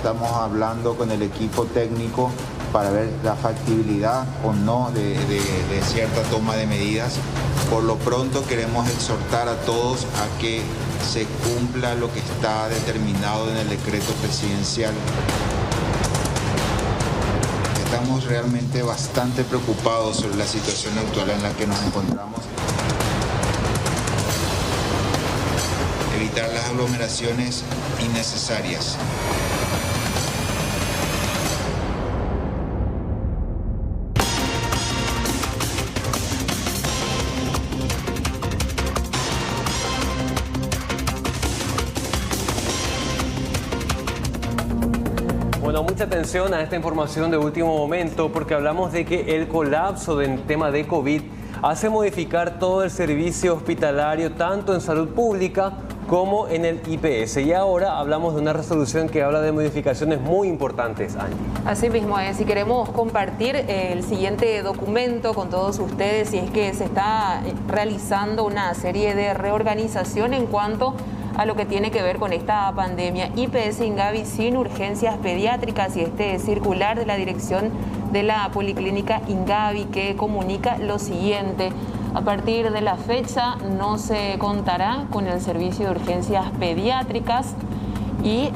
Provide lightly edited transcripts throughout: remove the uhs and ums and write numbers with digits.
estamos hablando con el equipo técnico para ver la factibilidad o no de cierta toma de medidas. Por lo pronto queremos exhortar a todos a que se cumpla lo que está determinado en el decreto presidencial. Estamos realmente bastante preocupados sobre la situación actual en la que nos encontramos. Evitar las aglomeraciones innecesarias. Bueno, mucha atención a esta información de último momento porque hablamos de que el colapso del tema de COVID hace modificar todo el servicio hospitalario tanto en salud pública como en el IPS. Y ahora hablamos de una resolución que habla de modificaciones muy importantes, Angie. Así mismo es, y queremos compartir el siguiente documento con todos ustedes, y es que se está realizando una serie de reorganización en cuanto a lo que tiene que ver con esta pandemia. IPS Ingavi sin urgencias pediátricas, y este circular de la dirección de la Policlínica Ingavi que comunica lo siguiente: a partir de la fecha no se contará con el servicio de urgencias pediátricas, y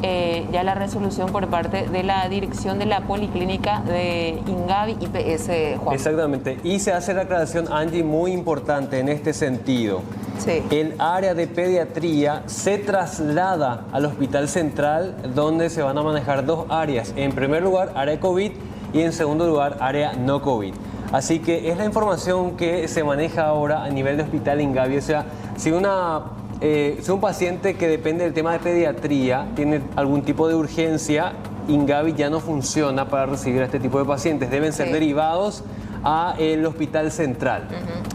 ya la resolución por parte de la dirección de la Policlínica de Ingavi IPS, Juan. Exactamente, y se hace la aclaración, Angie, muy importante en este sentido. Sí. El área de pediatría se traslada al Hospital Central, donde se van a manejar dos áreas. En primer lugar, área COVID, y en segundo lugar, área no COVID. Así que es la información que se maneja ahora a nivel de Hospital Ingavi. O sea, si un paciente que depende del tema de pediatría tiene algún tipo de urgencia, Ingavi ya no funciona para recibir a este tipo de pacientes. Deben ser derivados al Hospital Central.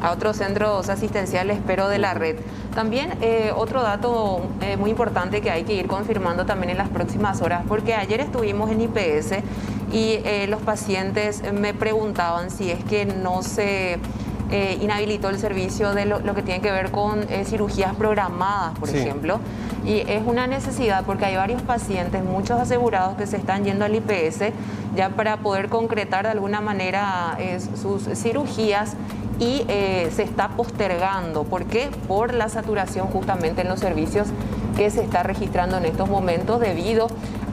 A otros centros asistenciales, pero de la red. También otro dato muy importante que hay que ir confirmando también en las próximas horas, porque ayer estuvimos en IPS y los pacientes me preguntaban si es que no se inhabilitó el servicio de lo que tiene que ver con cirugías programadas, por ejemplo. Y es una necesidad porque hay varios pacientes, muchos asegurados, que se están yendo al IPS ya para poder concretar de alguna manera sus cirugías, y se está postergando. ¿Por qué? Por la saturación justamente en los servicios que se está registrando en estos momentos debido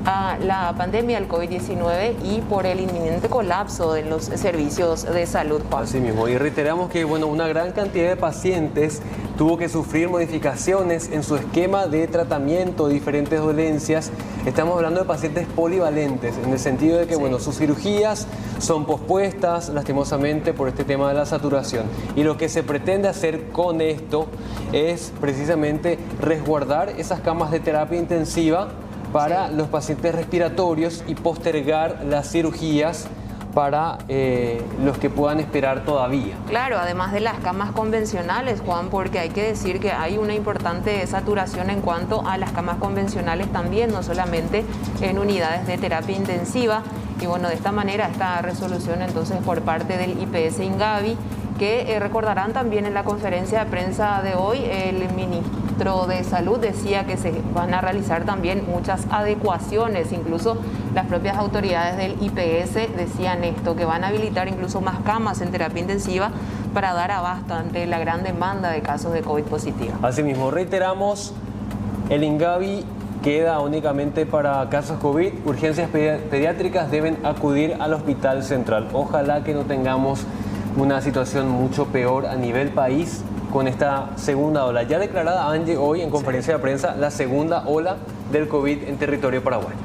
a la pandemia del COVID-19 y por el inminente colapso de los servicios de salud, Juan. Así mismo, y reiteramos que una gran cantidad de pacientes tuvo que sufrir modificaciones en su esquema de tratamiento de diferentes dolencias. Estamos hablando de pacientes polivalentes, en el sentido de que sus cirugías son pospuestas lastimosamente por este tema de la saturación. Y lo que se pretende hacer con esto es precisamente resguardar esas camas de terapia intensiva para los pacientes respiratorios y postergar las cirugías para los que puedan esperar todavía. Claro, además de las camas convencionales, Juan, porque hay que decir que hay una importante saturación en cuanto a las camas convencionales también, no solamente en unidades de terapia intensiva. Y bueno, de esta manera esta resolución entonces por parte del IPS Ingavi, que recordarán también en la conferencia de prensa de hoy, el ministro de Salud decía que se van a realizar también muchas adecuaciones. Incluso las propias autoridades del IPS decían esto, que van a habilitar incluso más camas en terapia intensiva para dar abasto ante la gran demanda de casos de COVID positiva. Asimismo, reiteramos, el Ingavi queda únicamente para casos COVID. Urgencias pediátricas deben acudir al Hospital Central. Ojalá que no tengamos una situación mucho peor a nivel país con esta segunda ola. Ya declarada, Angie, hoy en conferencia de prensa, la segunda ola del COVID en territorio paraguayo.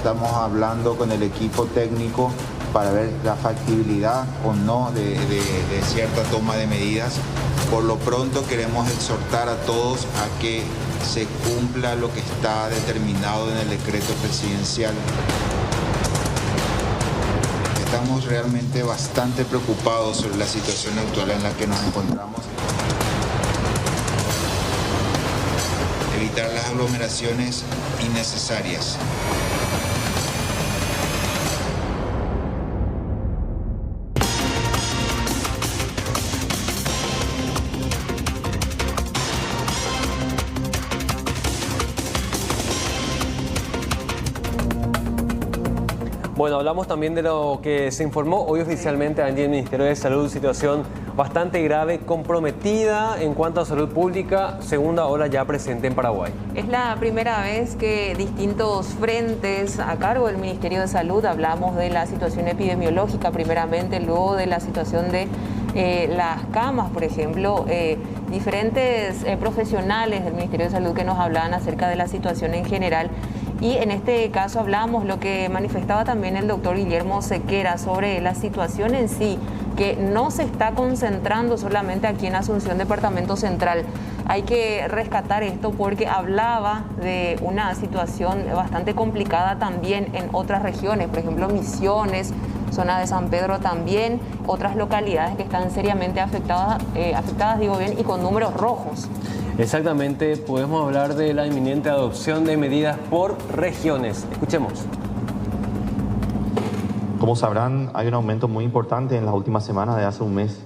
Estamos hablando con el equipo técnico para ver la factibilidad o no de cierta toma de medidas. Por lo pronto queremos exhortar a todos a que se cumpla lo que está determinado en el decreto presidencial. Estamos realmente bastante preocupados sobre la situación actual en la que nos encontramos. Evitar las aglomeraciones innecesarias. Bueno, hablamos también de lo que se informó hoy oficialmente allí en el Ministerio de Salud, situación bastante grave, comprometida en cuanto a salud pública, segunda ola ya presente en Paraguay. Es la primera vez que distintos frentes a cargo del Ministerio de Salud hablamos de la situación epidemiológica primeramente, luego de la situación de las camas, por ejemplo, diferentes profesionales del Ministerio de Salud que nos hablaban acerca de la situación en general. Y en este caso hablamos lo que manifestaba también el doctor Guillermo Sequera sobre la situación en sí, que no se está concentrando solamente aquí en Asunción, Departamento Central. Hay que rescatar esto porque hablaba de una situación bastante complicada también en otras regiones, por ejemplo Misiones, zona de San Pedro también, otras localidades que están seriamente afectadas y con números rojos. Exactamente, podemos hablar de la inminente adopción de medidas por regiones. Escuchemos. Como sabrán, hay un aumento muy importante en las últimas semanas. De hace un mes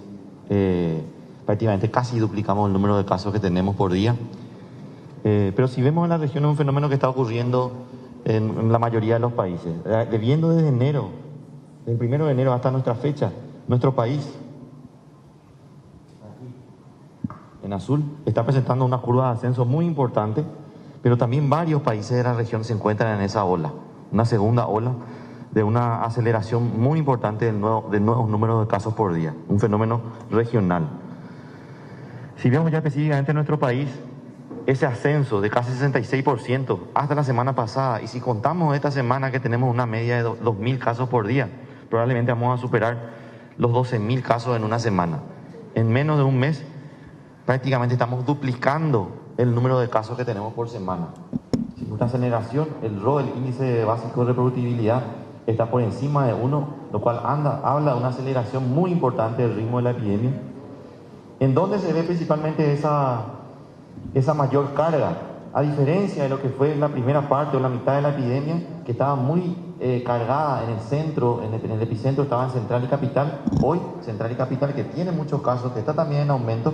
prácticamente casi duplicamos el número de casos que tenemos por día. Pero si vemos en la región es un fenómeno que está ocurriendo en la mayoría de los países. Viendo desde enero, del 1 de enero hasta nuestra fecha, nuestro país, en azul, está presentando una curva de ascenso muy importante, pero también varios países de la región se encuentran en esa ola, una segunda ola de una aceleración muy importante de nuevos números de casos por día, un fenómeno regional. Si vemos ya específicamente en nuestro país, ese ascenso de casi 66% hasta la semana pasada, y si contamos esta semana que tenemos una media de 2.000 casos por día, probablemente vamos a superar los 12.000 casos en una semana. En menos de un mes, prácticamente estamos duplicando el número de casos que tenemos por semana. Si nuestra aceleración, el ROE, el índice básico de reproductibilidad, está por encima de 1, lo cual habla de una aceleración muy importante del ritmo de la epidemia. ¿En dónde se ve principalmente esa mayor carga? A diferencia de lo que fue la primera parte o la mitad de la epidemia, que estaba muy cargada en el centro, en el epicentro estaba en Central y Capital. Hoy, Central y Capital, que tiene muchos casos, que está también en aumento,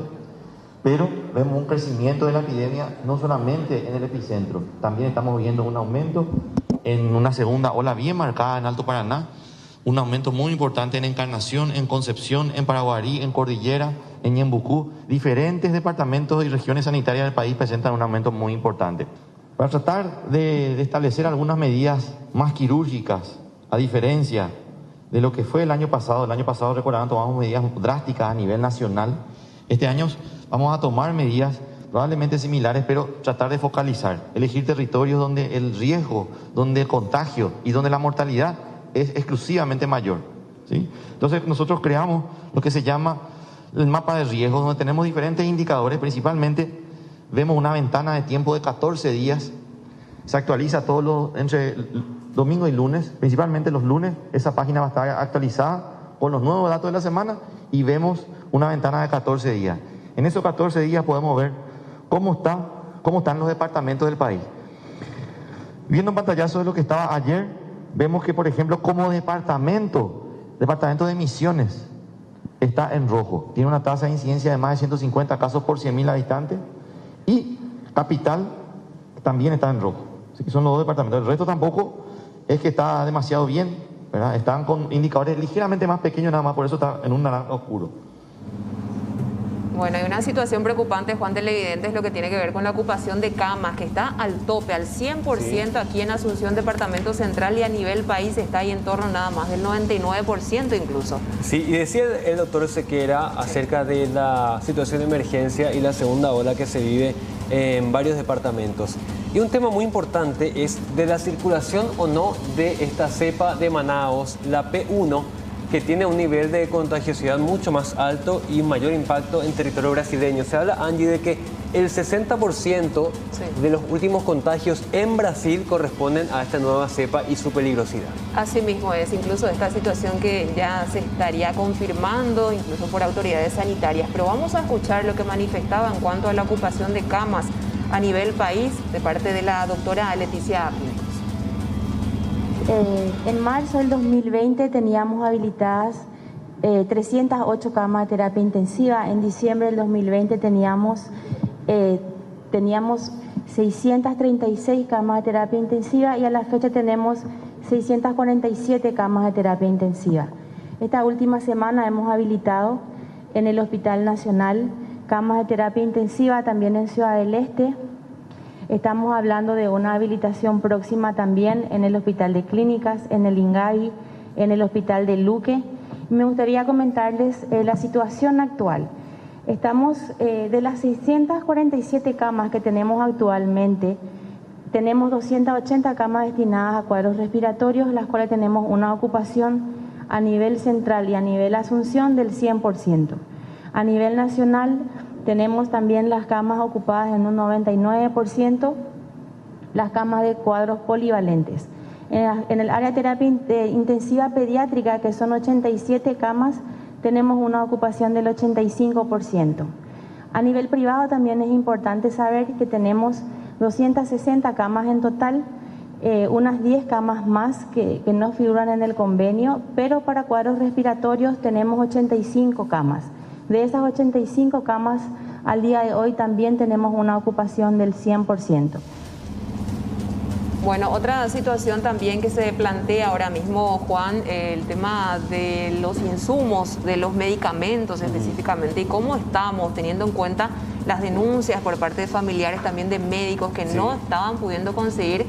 pero vemos un crecimiento de la epidemia no solamente en el epicentro, también estamos viendo un aumento en una segunda ola bien marcada en Alto Paraná, un aumento muy importante en Encarnación, en Concepción, en Paraguarí, en Cordillera, en Ñembucú. Diferentes departamentos y regiones sanitarias del país presentan un aumento muy importante. Para tratar de establecer algunas medidas más quirúrgicas, a diferencia de lo que fue el año pasado recordarán, tomamos medidas drásticas a nivel nacional. Este año vamos a tomar medidas probablemente similares, pero tratar de focalizar, elegir territorios donde el riesgo, donde el contagio y donde la mortalidad es exclusivamente mayor, ¿sí? Entonces nosotros creamos lo que se llama el mapa de riesgos, donde tenemos diferentes indicadores. Principalmente vemos una ventana de tiempo de 14 días, se actualiza entre domingo y lunes, principalmente los lunes. Esa página va a estar actualizada con los nuevos datos de la semana y vemos una ventana de 14 días. En esos 14 días podemos ver cómo están los departamentos del país. Viendo un pantallazo de lo que estaba ayer, vemos que, por ejemplo, como departamento de Misiones está en rojo. Tiene una tasa de incidencia de más de 150 casos por 100.000 habitantes. Y Capital también está en rojo. Así que son los dos departamentos. El resto tampoco es que está demasiado bien, ¿verdad? Están con indicadores ligeramente más pequeños nada más, por eso está en un naranja oscuro. Bueno, hay una situación preocupante, Juan Televidente, es lo que tiene que ver con la ocupación de camas, que está al tope, al 100% aquí en Asunción, Departamento Central, y a nivel país está ahí en torno nada más del 99% incluso. Sí, y decía el doctor Sequera acerca de la situación de emergencia y la segunda ola que se vive en varios departamentos. Y Y un tema muy importante es de la circulación o no de esta cepa de Manaos, la P1, que tiene un nivel de contagiosidad mucho más alto y mayor impacto en territorio brasileño. Se habla, Angie, de que el 60% de los últimos contagios en Brasil corresponden a esta nueva cepa y su peligrosidad. Así mismo es, incluso esta situación que ya se estaría confirmando, incluso por autoridades sanitarias. Pero vamos a escuchar lo que manifestaba en cuanto a la ocupación de camas a nivel país de parte de la doctora Leticia Pintos. En marzo del 2020 teníamos habilitadas 308 camas de terapia intensiva. En diciembre del 2020 teníamos 636 camas de terapia intensiva y a la fecha tenemos 647 camas de terapia intensiva. Esta última semana hemos habilitado en el Hospital Nacional camas de terapia intensiva, también en Ciudad del Este. Estamos hablando de una habilitación próxima también en el Hospital de Clínicas, en el INGAVI, en el Hospital de Luque. Me gustaría comentarles la situación actual. Estamos, de las 647 camas que tenemos actualmente, tenemos 280 camas destinadas a cuadros respiratorios, las cuales tenemos una ocupación a nivel central y a nivel Asunción del 100%. A nivel nacional tenemos también las camas ocupadas en un 99%, las camas de cuadros polivalentes. En el área de terapia intensiva pediátrica, que son 87 camas, tenemos una ocupación del 85%. A nivel privado también es importante saber que tenemos 260 camas en total, unas 10 camas más que no figuran en el convenio, pero para cuadros respiratorios tenemos 85 camas. De esas 85 camas, al día de hoy también tenemos una ocupación del 100%. Bueno, otra situación también que se plantea ahora mismo, Juan, el tema de los insumos, de los medicamentos específicamente, y cómo estamos teniendo en cuenta las denuncias por parte de familiares, también de médicos que no estaban pudiendo conseguir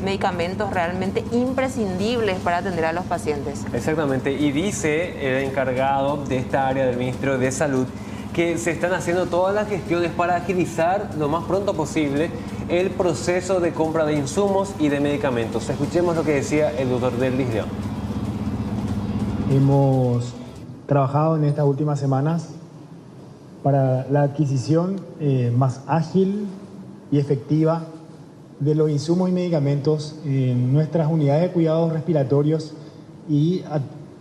medicamentos realmente imprescindibles para atender a los pacientes. Exactamente, y dice el encargado de esta área del Ministerio de Salud que se están haciendo todas las gestiones para agilizar lo más pronto posible el proceso de compra de insumos y de medicamentos. Escuchemos lo que decía el doctor Derlis León. Hemos trabajado en estas últimas semanas para la adquisición más ágil y efectiva de los insumos y medicamentos en nuestras unidades de cuidados respiratorios y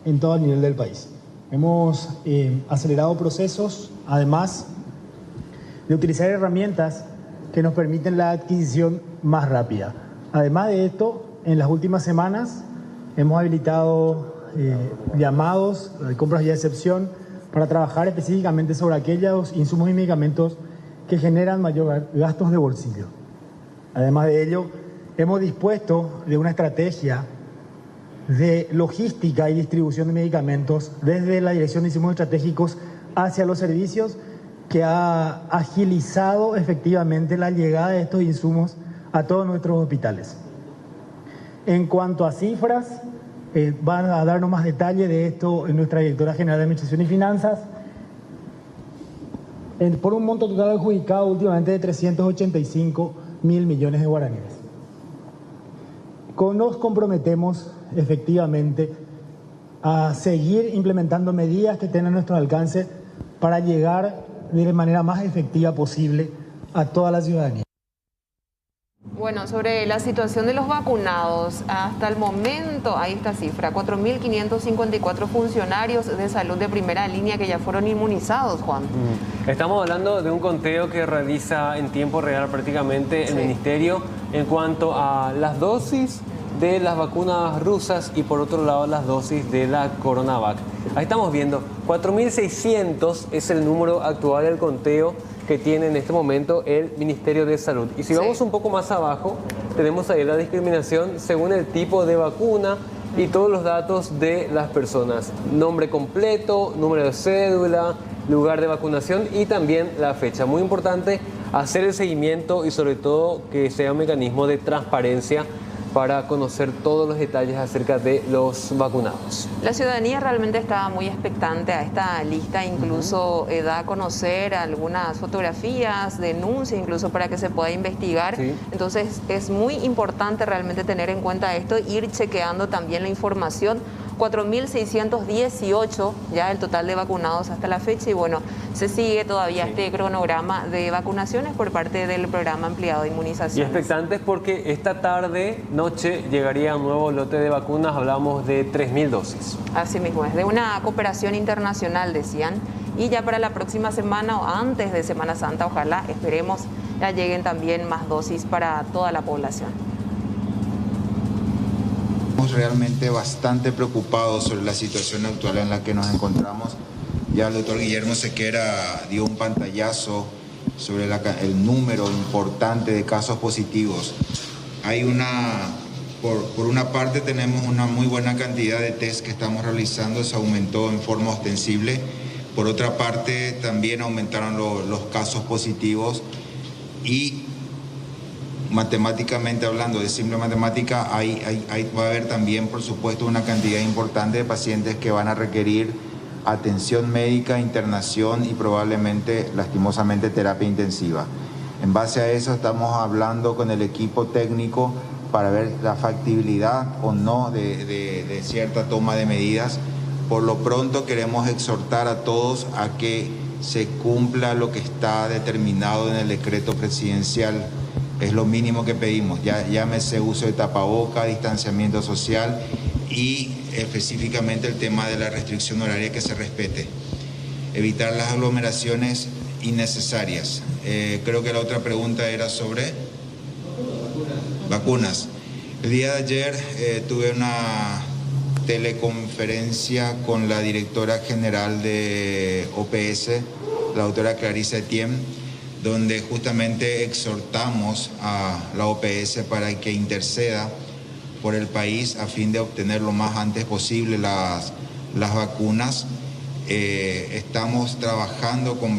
en todo el nivel del país. Hemos acelerado procesos, además de utilizar herramientas que nos permiten la adquisición más rápida. Además de esto, en las últimas semanas hemos habilitado llamados de compras y de excepción para trabajar específicamente sobre aquellos insumos y medicamentos que generan mayor gastos de bolsillo. Además de ello, hemos dispuesto de una estrategia de logística y distribución de medicamentos desde la Dirección de Insumos Estratégicos hacia los servicios, que ha agilizado efectivamente la llegada de estos insumos a todos nuestros hospitales. En cuanto a cifras, van a darnos más detalle de esto en nuestra Directora General de Administración y Finanzas, por un monto total adjudicado últimamente de 385 mil millones de guaraníes. Nos comprometemos efectivamente a seguir implementando medidas que tengan a nuestro alcance para llegar de la manera más efectiva posible a toda la ciudadanía. Bueno, sobre la situación de los vacunados, hasta el momento hay esta cifra, 4.554 funcionarios de salud de primera línea que ya fueron inmunizados, Juan. Estamos hablando de un conteo que realiza en tiempo real prácticamente el Ministerio en cuanto a las dosis de las vacunas rusas y por otro lado las dosis de la CoronaVac. Ahí estamos viendo, 4.600 es el número actual del conteo que tiene en este momento el Ministerio de Salud. Y si vamos un poco más abajo, tenemos ahí la discriminación según el tipo de vacuna y todos los datos de las personas. Nombre completo, número de cédula, lugar de vacunación y también la fecha. Muy importante hacer el seguimiento y sobre todo que sea un mecanismo de transparencia para conocer todos los detalles acerca de los vacunados. La ciudadanía realmente estaba muy expectante a esta lista, incluso da a conocer algunas fotografías, denuncias, incluso para que se pueda investigar. Sí. Entonces es muy importante realmente tener en cuenta esto, ir chequeando también la información. 4.618 ya el total de vacunados hasta la fecha y bueno, se sigue todavía este cronograma de vacunaciones por parte del programa ampliado de inmunización. Y expectantes porque esta tarde, noche, llegaría un nuevo lote de vacunas, hablamos de 3.000 dosis. Así mismo, es de una cooperación internacional, decían, y ya para la próxima semana o antes de Semana Santa, ojalá, esperemos, ya lleguen también más dosis para toda la población. Realmente bastante preocupados sobre la situación actual en la que nos encontramos. Ya el doctor Guillermo Sequera dio un pantallazo sobre el número importante de casos positivos. Hay por una parte tenemos una muy buena cantidad de test que estamos realizando, se aumentó en forma ostensible. Por otra parte también aumentaron los casos positivos y matemáticamente hablando, de simple matemática, va a haber también, por supuesto, una cantidad importante de pacientes que van a requerir atención médica, internación y probablemente, lastimosamente, terapia intensiva. En base a eso estamos hablando con el equipo técnico para ver la factibilidad o no de cierta toma de medidas. Por lo pronto queremos exhortar a todos a que se cumpla lo que está determinado en el decreto presidencial. Es lo mínimo que pedimos, llámese uso de tapaboca, distanciamiento social y específicamente el tema de la restricción horaria que se respete. Evitar las aglomeraciones innecesarias. Creo que la otra pregunta era sobre vacunas. El día de ayer tuve una teleconferencia con la directora general de OPS, la doctora Clarisa Etienne, donde justamente exhortamos a la OPS para que interceda por el país a fin de obtener lo más antes posible las vacunas. Estamos trabajando con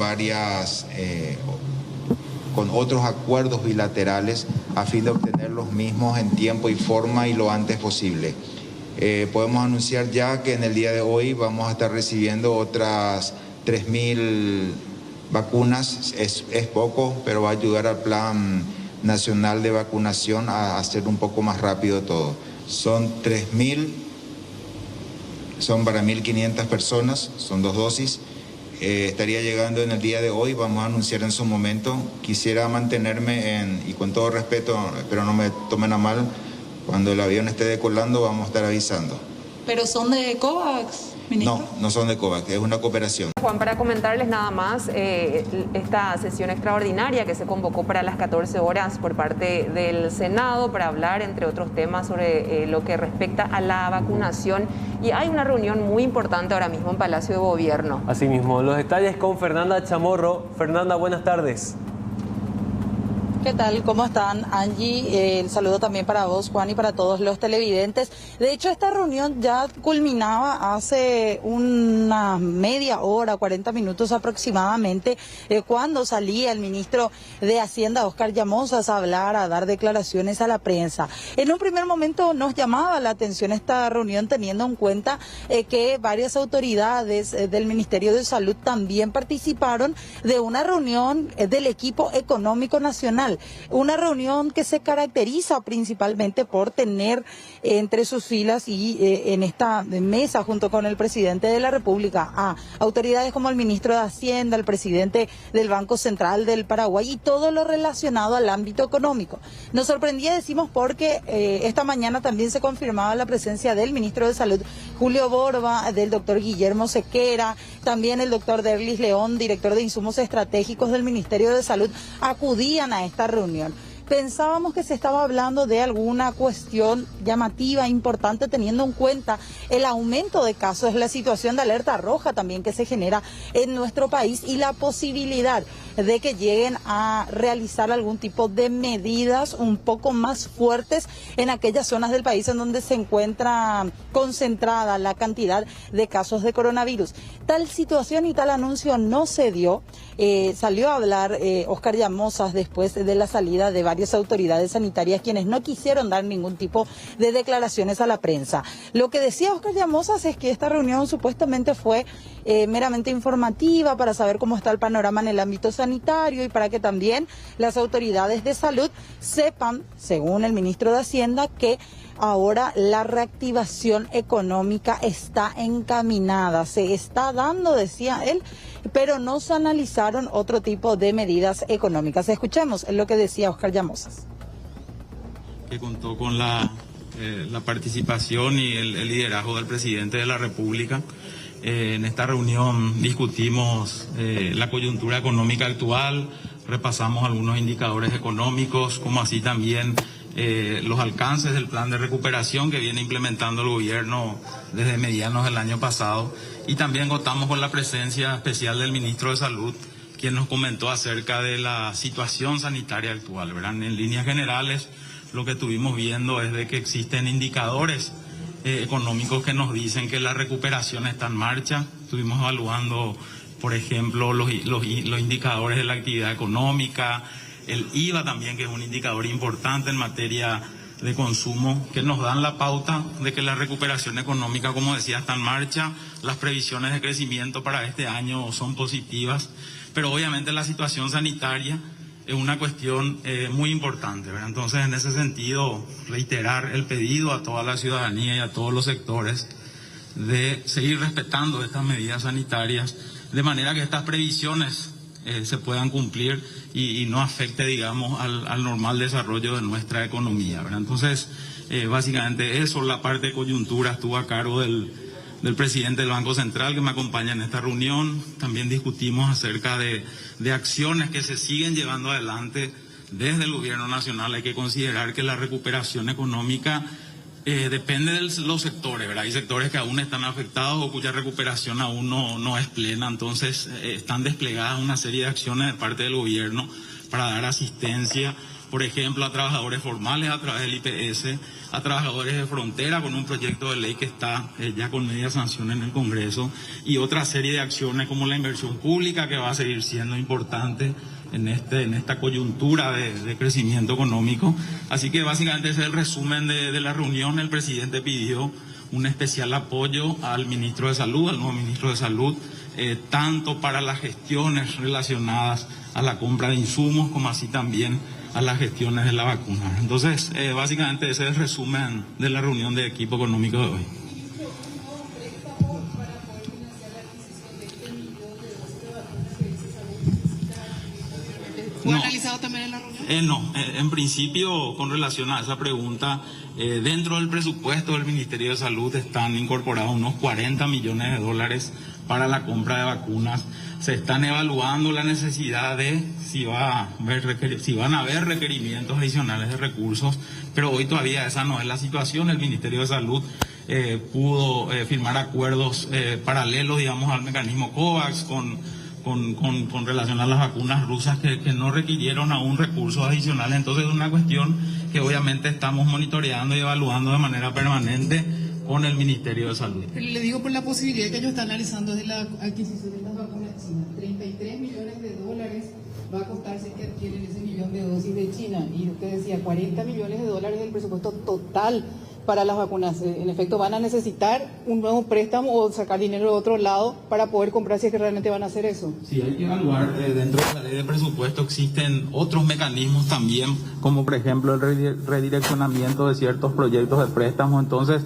con otros acuerdos bilaterales a fin de obtener los mismos en tiempo y forma y lo antes posible. Podemos anunciar ya que en el día de hoy vamos a estar recibiendo otras 3.000 vacunas. Es poco, pero va a ayudar al Plan Nacional de Vacunación a hacer un poco más rápido todo. Son 3.000, son para 1.500 personas, son 2 dosis. Estaría llegando en el día de hoy, vamos a anunciar en su momento. Quisiera mantenerme y con todo respeto, pero no me tomen a mal, cuando el avión esté decolando vamos a estar avisando. ¿Pero son de COVAX, ministro? No son de COVAX, es una cooperación. Juan, para comentarles nada más, esta sesión extraordinaria que se convocó para las 14 horas por parte del Senado para hablar, entre otros temas, sobre lo que respecta a la vacunación. Y hay una reunión muy importante ahora mismo en Palacio de Gobierno. Asimismo, los detalles con Fernanda Chamorro. Fernanda, buenas tardes. ¿Qué tal? ¿Cómo están? Angie, el saludo también para vos, Juan, y para todos los televidentes. De hecho, esta reunión ya culminaba hace una media hora, 40 minutos aproximadamente, cuando salía el ministro de Hacienda, Óscar Llamosas, a hablar, a dar declaraciones a la prensa. En un primer momento nos llamaba la atención esta reunión, teniendo en cuenta que varias autoridades del Ministerio de Salud también participaron de una reunión del equipo económico nacional. Una reunión que se caracteriza principalmente por tener entre sus filas y en esta mesa junto con el presidente de la República a autoridades como el ministro de Hacienda, el presidente del Banco Central del Paraguay y todo lo relacionado al ámbito económico. Nos sorprendía, decimos, porque esta mañana también se confirmaba la presencia del ministro de Salud, Julio Borba, del doctor Guillermo Sequera, también el doctor Derlis León, director de Insumos Estratégicos del Ministerio de Salud, acudían a esta reunión. Pensábamos que se estaba hablando de alguna cuestión llamativa, importante, teniendo en cuenta el aumento de casos, la situación de alerta roja también que se genera en nuestro país y la posibilidad de que lleguen a realizar algún tipo de medidas un poco más fuertes en aquellas zonas del país en donde se encuentra concentrada la cantidad de casos de coronavirus. Tal situación y tal anuncio no se dio. Salió a hablar Óscar Llamosas después de la salida de varios varias autoridades sanitarias quienes no quisieron dar ningún tipo de declaraciones a la prensa. Lo que decía Oscar Llamosas es que esta reunión supuestamente fue meramente informativa para saber cómo está el panorama en el ámbito sanitario y para que también las autoridades de salud sepan, según el ministro de Hacienda, que ahora la reactivación económica está encaminada, se está dando, decía él, pero no se analizaron otro tipo de medidas económicas. Escuchemos lo que decía Oscar Llamosas. Que contó con la participación y el liderazgo del presidente de la República. En esta reunión discutimos la coyuntura económica actual, repasamos algunos indicadores económicos, como así también los alcances del plan de recuperación que viene implementando el gobierno desde medianos del año pasado, y también contamos con la presencia especial del ministro de Salud, quien nos comentó acerca de la situación sanitaria actual, ¿verdad? En líneas generales, lo que estuvimos viendo es de que existen indicadores económicos que nos dicen que la recuperación está en marcha. Estuvimos evaluando, por ejemplo, los indicadores de la actividad económica, el IVA también, que es un indicador importante en materia de consumo, que nos dan la pauta de que la recuperación económica, como decía, está en marcha. Las previsiones de crecimiento para este año son positivas, pero obviamente la situación sanitaria es una cuestión muy importante, ¿verdad? Entonces, en ese sentido, reiterar el pedido a toda la ciudadanía y a todos los sectores de seguir respetando estas medidas sanitarias, de manera que estas previsiones se puedan cumplir y no afecte, digamos, al normal desarrollo de nuestra economía, ¿verdad? Entonces, básicamente eso, la parte de coyuntura estuvo a cargo del presidente del Banco Central, que me acompaña en esta reunión. También discutimos acerca de acciones que se siguen llevando adelante desde el gobierno nacional. Hay que considerar que la recuperación económica depende de los sectores, ¿verdad? Hay sectores que aún están afectados o cuya recuperación aún no es plena. Entonces, están desplegadas una serie de acciones de parte del gobierno para dar asistencia, por ejemplo, a trabajadores formales a través del IPS, a trabajadores de frontera con un proyecto de ley que está ya con media sanción en el Congreso, y otra serie de acciones como la inversión pública, que va a seguir siendo importante en esta coyuntura de crecimiento económico. Así que básicamente ese es el resumen de la reunión. El presidente pidió un especial apoyo al ministro de Salud, al nuevo ministro de Salud, tanto para las gestiones relacionadas a la compra de insumos, como así también a las gestiones de la vacuna. Entonces, básicamente ese es el resumen de la reunión de equipo económico de hoy. ¿Fue analizado también en la reunión? No, en principio, con relación a esa pregunta, dentro del presupuesto del Ministerio de Salud están incorporados unos 40 millones de dólares para la compra de vacunas. Se están evaluando la necesidad de si van a haber requerimientos adicionales de recursos, pero hoy todavía esa no es la situación. El Ministerio de Salud pudo firmar acuerdos paralelos, digamos, al mecanismo COVAX con relación a las vacunas rusas que no requirieron aún recursos adicionales. Entonces es una cuestión que obviamente estamos monitoreando y evaluando de manera permanente con el Ministerio de Salud. Pero le digo por la posibilidad que ellos están analizando de la adquisición de las vacunas chinas. 33 millones de dólares va a costar si que adquieren ese millón de dosis de China. Y usted decía, 40 millones de dólares del presupuesto total para las vacunas. En efecto, van a necesitar un nuevo préstamo o sacar dinero de otro lado para poder comprar, si es que realmente van a hacer eso. Sí, hay que evaluar. Dentro de la ley de presupuesto existen otros mecanismos también, como por ejemplo el redireccionamiento de ciertos proyectos de préstamo. Entonces,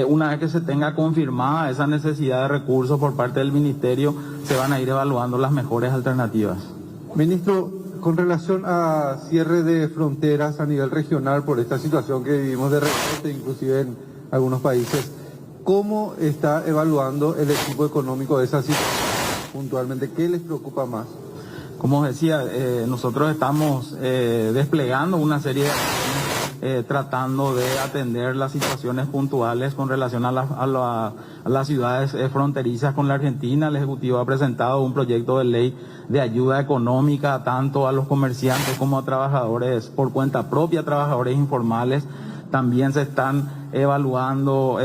una vez que se tenga confirmada esa necesidad de recursos por parte del Ministerio, se van a ir evaluando las mejores alternativas. Ministro, con relación a cierre de fronteras a nivel regional por esta situación que vivimos de recorte, inclusive en algunos países, ¿cómo está evaluando el equipo económico de esa situación puntualmente? ¿Qué les preocupa más? Como decía, nosotros estamos desplegando una serie de acciones, tratando de atender las situaciones puntuales con relación a las ciudades fronterizas con la Argentina. El Ejecutivo ha presentado un proyecto de ley de ayuda económica tanto a los comerciantes como a trabajadores por cuenta propia, trabajadores informales. También se están evaluando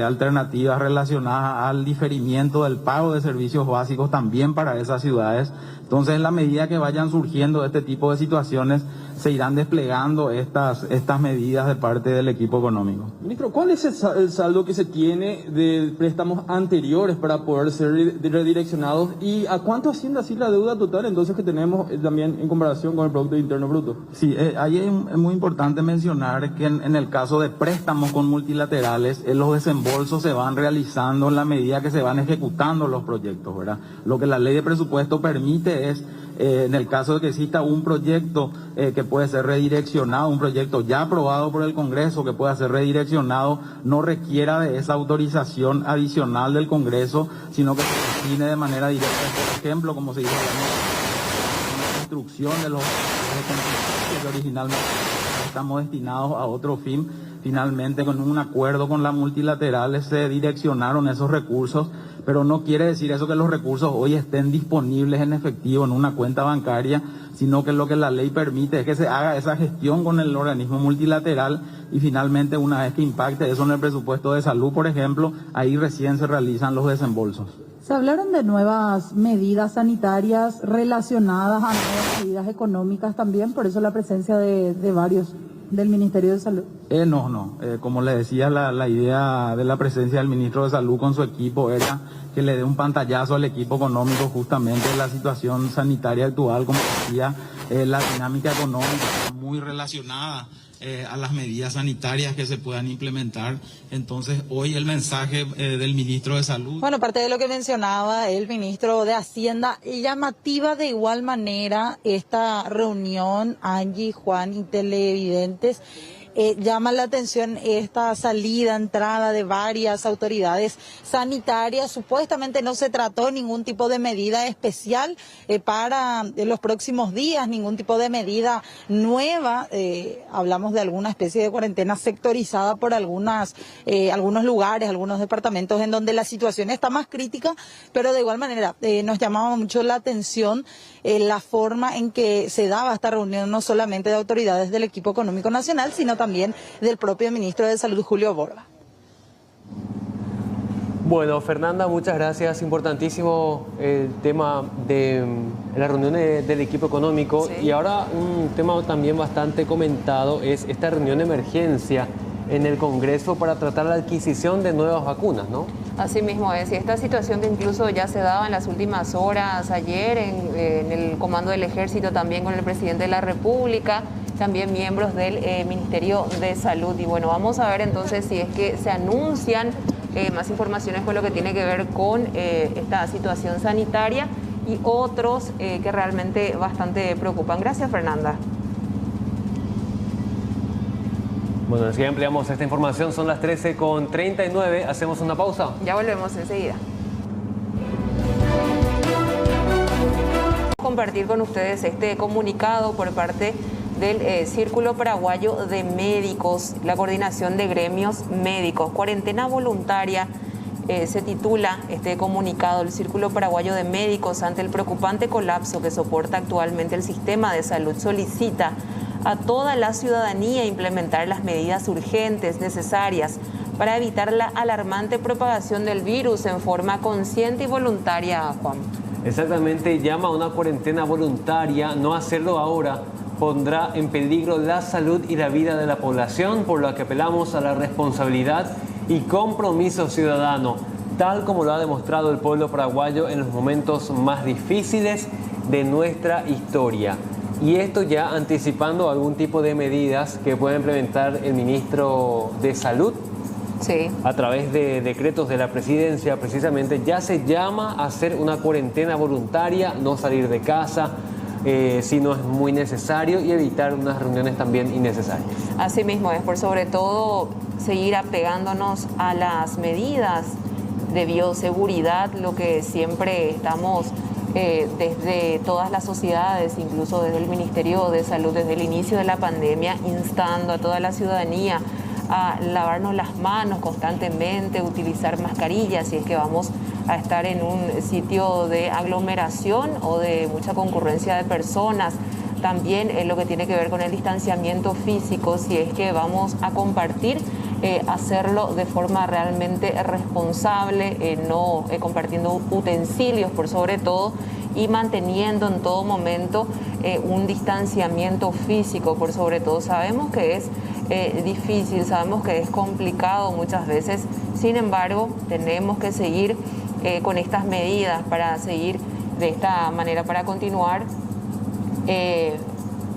alternativas relacionadas al diferimiento del pago de servicios básicos también para esas ciudades. Entonces, en la medida que vayan surgiendo este tipo de situaciones, se irán desplegando estas medidas de parte del equipo económico. Ministro, ¿cuál es el saldo que se tiene de préstamos anteriores para poder ser redireccionados? ¿Y a cuánto asciende así la deuda total entonces que tenemos también en comparación con el Producto Interno Bruto? Sí, ahí es muy importante mencionar que en el caso de préstamos con multilaterales, los desembolsos se van realizando en la medida que se van ejecutando los proyectos, ¿verdad? Lo que la ley de presupuesto permite es, en el caso de que exista un proyecto que puede ser redireccionado, un proyecto ya aprobado por el Congreso que pueda ser redireccionado, no requiera de esa autorización adicional del Congreso, sino que se destine de manera directa, por ejemplo, como se dice, una instrucción de los que originalmente estamos destinados a otro fin. Finalmente, con un acuerdo con las multilaterales se direccionaron esos recursos, pero no quiere decir eso que los recursos hoy estén disponibles en efectivo en una cuenta bancaria, sino que lo que la ley permite es que se haga esa gestión con el organismo multilateral y finalmente, una vez que impacte eso en el presupuesto de salud, por ejemplo, ahí recién se realizan los desembolsos. Se hablaron de nuevas medidas sanitarias relacionadas a nuevas medidas económicas también, por eso la presencia de varios del Ministerio de Salud. No. Como le decía, la idea de la presencia del Ministro de Salud con su equipo era que le dé un pantallazo al equipo económico justamente de la situación sanitaria actual, como decía, la dinámica económica muy relacionada a las medidas sanitarias que se puedan implementar. Entonces, hoy el mensaje del Ministro de Salud... Bueno, parte de lo que mencionaba el Ministro de Hacienda, llamativa de igual manera esta reunión, Angie, Juan y televidentes. Llama la atención esta salida, entrada de varias autoridades sanitarias. Supuestamente no se trató ningún tipo de medida especial para los próximos días, ningún tipo de medida nueva. Hablamos de alguna especie de cuarentena sectorizada por algunos lugares, algunos departamentos en donde la situación está más crítica, pero de igual manera nos llamaba mucho la atención la forma en que se daba esta reunión, no solamente de autoridades del equipo económico nacional, sino también del propio ministro de Salud, Julio Borba. Bueno, Fernanda, muchas gracias. Importantísimo el tema de la reunión del equipo económico. Sí. Y ahora un tema también bastante comentado es esta reunión de emergencia en el Congreso para tratar la adquisición de nuevas vacunas, ¿no? Así mismo es, y esta situación que incluso ya se daba en las últimas horas ayer en el comando del Ejército, también con el presidente de la República, también miembros del Ministerio de Salud. Y bueno, vamos a ver entonces si es que se anuncian más informaciones con lo que tiene que ver con esta situación sanitaria y otros que realmente bastante preocupan. Gracias, Fernanda. Bueno, enseguida ampliamos esta información, son las 13:39, hacemos una pausa. Ya volvemos enseguida. Compartir con ustedes este comunicado por parte del Círculo Paraguayo de Médicos, la coordinación de gremios médicos. Cuarentena voluntaria, se titula este comunicado. El Círculo Paraguayo de Médicos, ante el preocupante colapso que soporta actualmente el sistema de salud, solicita a toda la ciudadanía implementar las medidas urgentes necesarias para evitar la alarmante propagación del virus en forma consciente y voluntaria, Juan. Exactamente, llama a una cuarentena voluntaria. No hacerlo ahora pondrá en peligro la salud y la vida de la población, por lo que apelamos a la responsabilidad y compromiso ciudadano, tal como lo ha demostrado el pueblo paraguayo en los momentos más difíciles de nuestra historia. Y esto ya anticipando algún tipo de medidas que pueda implementar el ministro de Salud. Sí. A través de decretos de la presidencia, precisamente ya se llama a hacer una cuarentena voluntaria, no salir de casa si no es muy necesario y evitar unas reuniones también innecesarias. Así mismo es, por sobre todo seguir apegándonos a las medidas de bioseguridad, lo que siempre estamos desde todas las sociedades, incluso desde el Ministerio de Salud, desde el inicio de la pandemia, instando a toda la ciudadanía a lavarnos las manos constantemente, utilizar mascarillas si es que vamos a estar en un sitio de aglomeración o de mucha concurrencia de personas. También lo que tiene que ver con el distanciamiento físico, si es que vamos a compartir, hacerlo de forma realmente responsable, no compartiendo utensilios por sobre todo, y manteniendo en todo momento un distanciamiento físico por sobre todo. Sabemos que es difícil, sabemos que es complicado muchas veces, sin embargo tenemos que seguir con estas medidas para seguir de esta manera, para continuar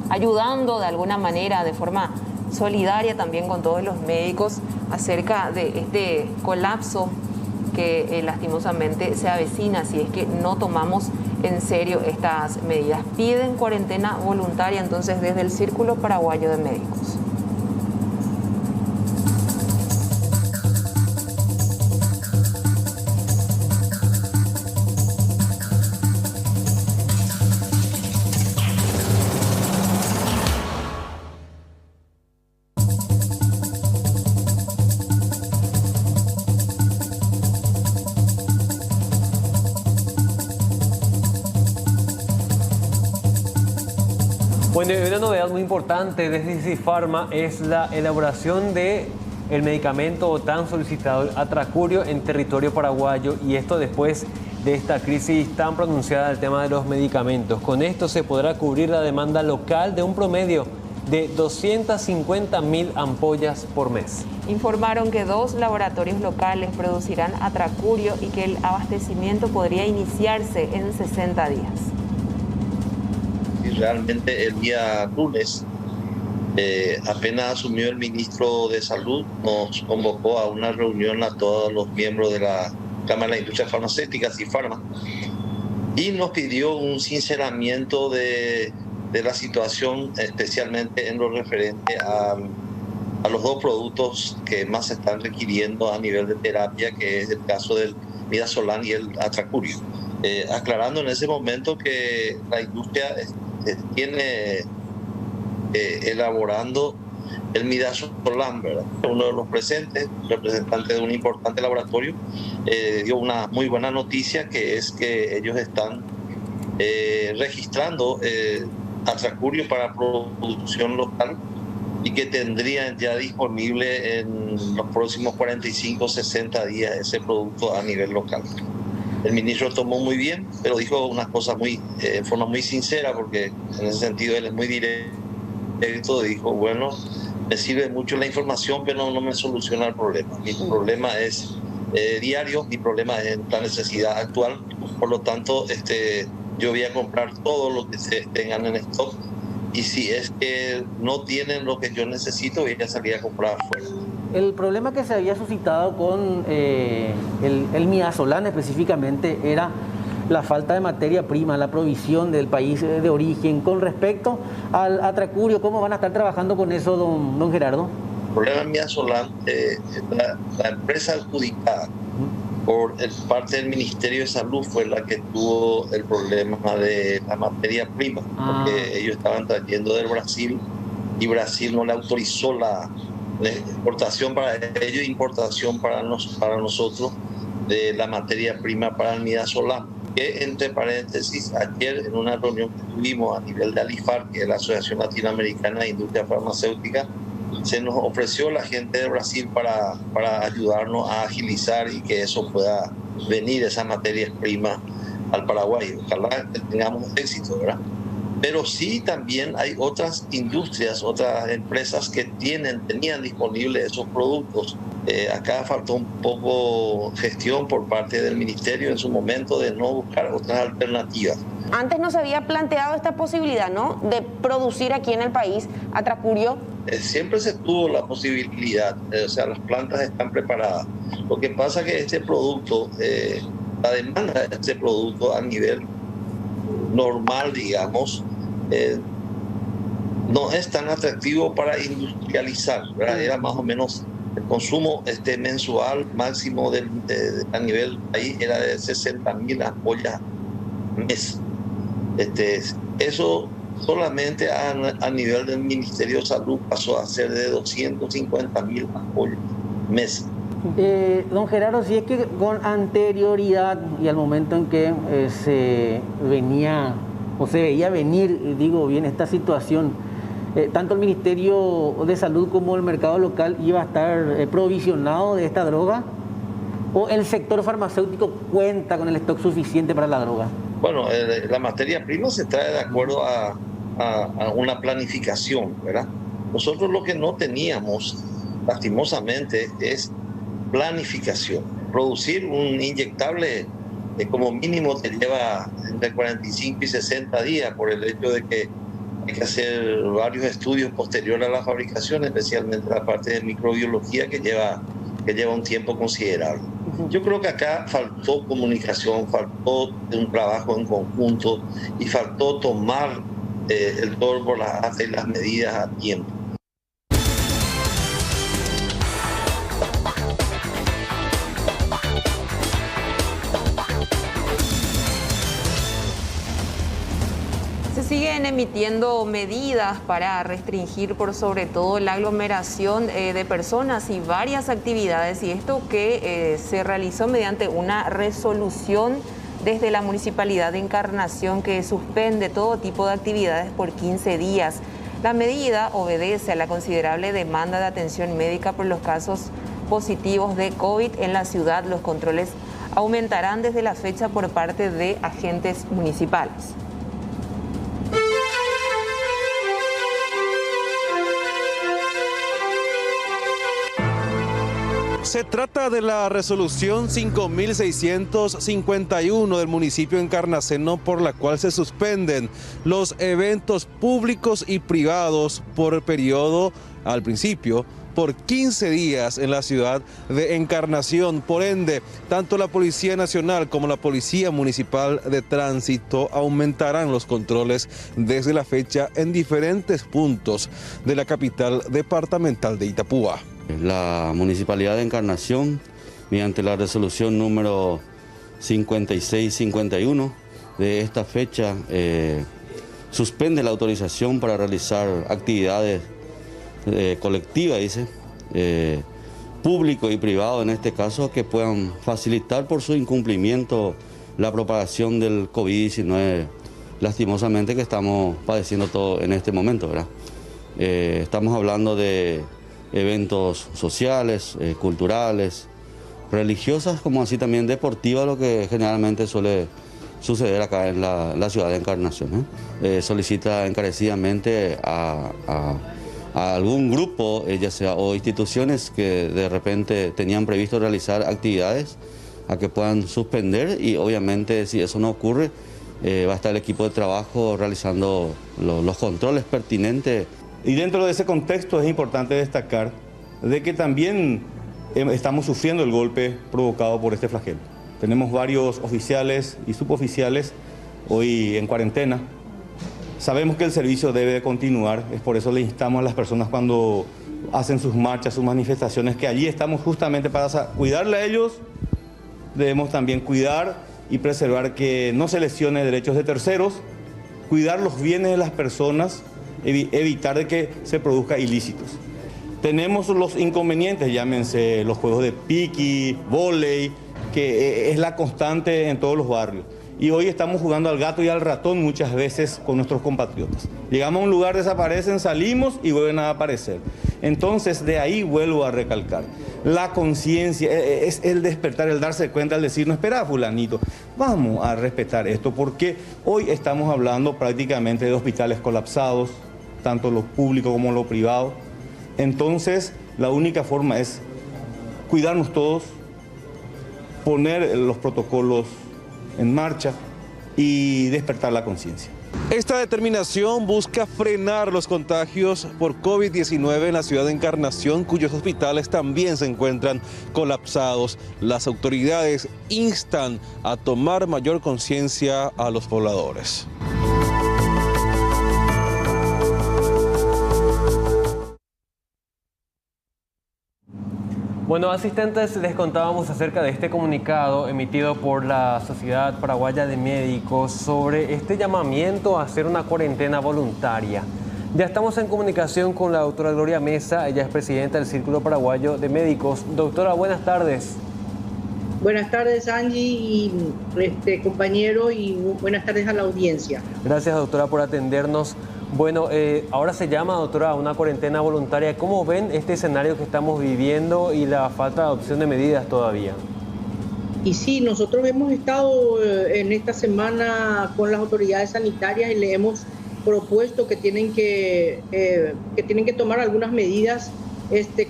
ayudando de alguna manera, de forma solidaria también con todos los médicos acerca de este colapso que lastimosamente se avecina si es que no tomamos en serio estas medidas. Piden cuarentena voluntaria entonces desde el Círculo Paraguayo de Médicos. Bueno, una novedad muy importante desde Cifarma es la elaboración de el medicamento tan solicitado Atracurio en territorio paraguayo, y esto después de esta crisis tan pronunciada del tema de los medicamentos. Con esto se podrá cubrir la demanda local de un promedio de 250.000 ampollas por mes. Informaron que 2 laboratorios locales producirán Atracurio y que el abastecimiento podría iniciarse en 60 días. Realmente el día lunes, apenas asumió el ministro de Salud, nos convocó a una reunión a todos los miembros de la Cámara de Industria Farmacéutica, Cifarma, y nos pidió un sinceramiento de la situación, especialmente en lo referente a los 2 productos que más se están requiriendo a nivel de terapia, que es el caso del Midazolam y el Atracurio. Aclarando en ese momento que la industria tiene elaborando el Midazolam, ¿verdad? Uno de los presentes, representante de un importante laboratorio, dio una muy buena noticia, que es que ellos están registrando Atracurio para producción local y que tendrían ya disponible en los próximos 45-60 días ese producto a nivel local. El ministro tomó muy bien, pero dijo unas cosas en forma muy sincera, porque en ese sentido él es muy directo. Dijo, bueno, me sirve mucho la información, pero no me soluciona el problema. Mi problema es diario, mi problema es la necesidad actual. Por lo tanto, yo voy a comprar todo lo que se tengan en stock, y si es que no tienen lo que yo necesito, voy a salir a comprar afuera. El problema que se había suscitado con el Midazolam específicamente era la falta de materia prima, la provisión del país de origen. Con respecto al Atracurio, ¿cómo van a estar trabajando con eso, don Gerardo? El problema del Midazolam, la empresa adjudicada por parte del Ministerio de Salud fue la que tuvo el problema de la materia prima, porque ellos estaban trayendo del Brasil y Brasil no le autorizó la exportación para ellos, importación para nosotros de la materia prima para el Midazolam. Que, entre paréntesis, ayer en una reunión que tuvimos a nivel de ALIFAR, que es la Asociación Latinoamericana de Industria Farmacéutica, se nos ofreció la gente de Brasil para ayudarnos a agilizar y que eso pueda venir, esas materias primas, al Paraguay. Ojalá tengamos éxito, ¿verdad? Pero sí, también hay otras industrias, otras empresas que tenían disponibles esos productos. Acá faltó un poco gestión por parte del ministerio en su momento de no buscar otras alternativas. Antes no se había planteado esta posibilidad, ¿no?, de producir aquí en el país Atracurio. Siempre se tuvo la posibilidad, o sea, las plantas están preparadas. Lo que pasa es que este producto, la demanda de este producto a nivel normal, digamos, no es tan atractivo para industrializar, ¿verdad? Era más o menos el consumo mensual máximo a nivel país era de 60.000 ampollas mes. Eso solamente a nivel del Ministerio de Salud pasó a ser de 250.000 ampollas mes. Don Gerardo, si es que con anterioridad y al momento en que se venía o se veía venir, digo bien, esta situación? Tanto el Ministerio de Salud como el mercado local iba a estar provisionado de esta droga, o el sector farmacéutico cuenta con el stock suficiente para la droga. Bueno, la materia prima se trae de acuerdo a una planificación, ¿verdad? Nosotros lo que no teníamos, lastimosamente, es planificación. Producir un inyectable como mínimo te lleva entre 45 y 60 días por el hecho de que hay que hacer varios estudios posteriores a la fabricación, especialmente la parte de microbiología que lleva un tiempo considerable. Yo creo que acá faltó comunicación, faltó un trabajo en conjunto y faltó tomar el toro por las astas y las medidas a tiempo. Siguen emitiendo medidas para restringir por sobre todo la aglomeración de personas y varias actividades, y esto que se realizó mediante una resolución desde la Municipalidad de Encarnación que suspende todo tipo de actividades por 15 días. La medida obedece a la considerable demanda de atención médica por los casos positivos de COVID en la ciudad. Los controles aumentarán desde la fecha por parte de agentes municipales. Se trata de la resolución 5651 del municipio encarnaceno, por la cual se suspenden los eventos públicos y privados por periodo, al principio, por 15 días en la ciudad de Encarnación. Por ende, tanto la Policía Nacional como la Policía Municipal de Tránsito aumentarán los controles desde la fecha en diferentes puntos de la capital departamental de Itapúa. La Municipalidad de Encarnación, mediante la resolución número 5651 de esta fecha, suspende la autorización para realizar actividades colectivas, público y privado en este caso, que puedan facilitar por su incumplimiento la propagación del COVID-19, lastimosamente, que estamos padeciendo todo en este momento, ¿verdad? Estamos hablando de eventos sociales, culturales, religiosas, como así también deportivas, lo que generalmente suele suceder acá en la ciudad de Encarnación. Solicita encarecidamente a algún grupo, ya sea o instituciones que de repente tenían previsto realizar actividades, a que puedan suspender, y obviamente si eso no ocurre, va a estar el equipo de trabajo realizando los controles pertinentes. Y dentro de ese contexto es importante destacar de que también estamos sufriendo el golpe provocado por este flagelo. Tenemos varios oficiales y suboficiales hoy en cuarentena. Sabemos que el servicio debe de continuar, es por eso le instamos a las personas cuando hacen sus marchas, sus manifestaciones, que allí estamos justamente para cuidarle a ellos. Debemos también cuidar y preservar que no se lesione derechos de terceros, cuidar los bienes de las personas, evitar de que se produzcan ilícitos. Tenemos los inconvenientes, llámense los juegos de piqui, vóley, que es la constante en todos los barrios. Y hoy estamos jugando al gato y al ratón muchas veces con nuestros compatriotas. Llegamos a un lugar, desaparecen, salimos y vuelven a aparecer. Entonces, de ahí vuelvo a recalcar. La conciencia es el despertar, el darse cuenta, el decir, no, espera, fulanito, vamos a respetar esto, porque hoy estamos hablando prácticamente de hospitales colapsados, tanto lo público como lo privado. Entonces, la única forma es cuidarnos todos, poner los protocolos en marcha y despertar la conciencia. Esta determinación busca frenar los contagios por COVID-19 en la ciudad de Encarnación, cuyos hospitales también se encuentran colapsados. Las autoridades instan a tomar mayor conciencia a los pobladores. Bueno, asistentes, les contábamos acerca de este comunicado emitido por la Sociedad Paraguaya de Médicos sobre este llamamiento a hacer una cuarentena voluntaria. Ya estamos en comunicación con la doctora Gloria Mesa, ella es presidenta del Círculo Paraguayo de Médicos. Doctora, buenas tardes. Buenas tardes, Angie y compañero, y buenas tardes a la audiencia. Gracias, doctora, por atendernos. Bueno, ahora se llama, doctora, a una cuarentena voluntaria. ¿Cómo ven este escenario que estamos viviendo y la falta de adopción de medidas todavía? Y sí, nosotros hemos estado en esta semana con las autoridades sanitarias y le hemos propuesto que tienen que tomar algunas medidas,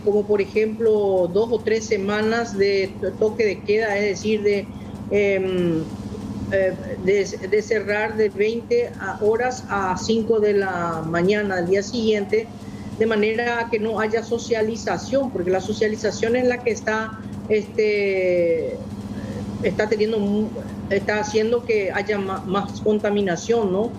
como por ejemplo 2 o 3 semanas de toque de queda, es decir, de cerrar de 20 horas a 5 de la mañana del día siguiente, de manera que no haya socialización, porque la socialización es la que está haciendo que haya más contaminación, ¿no?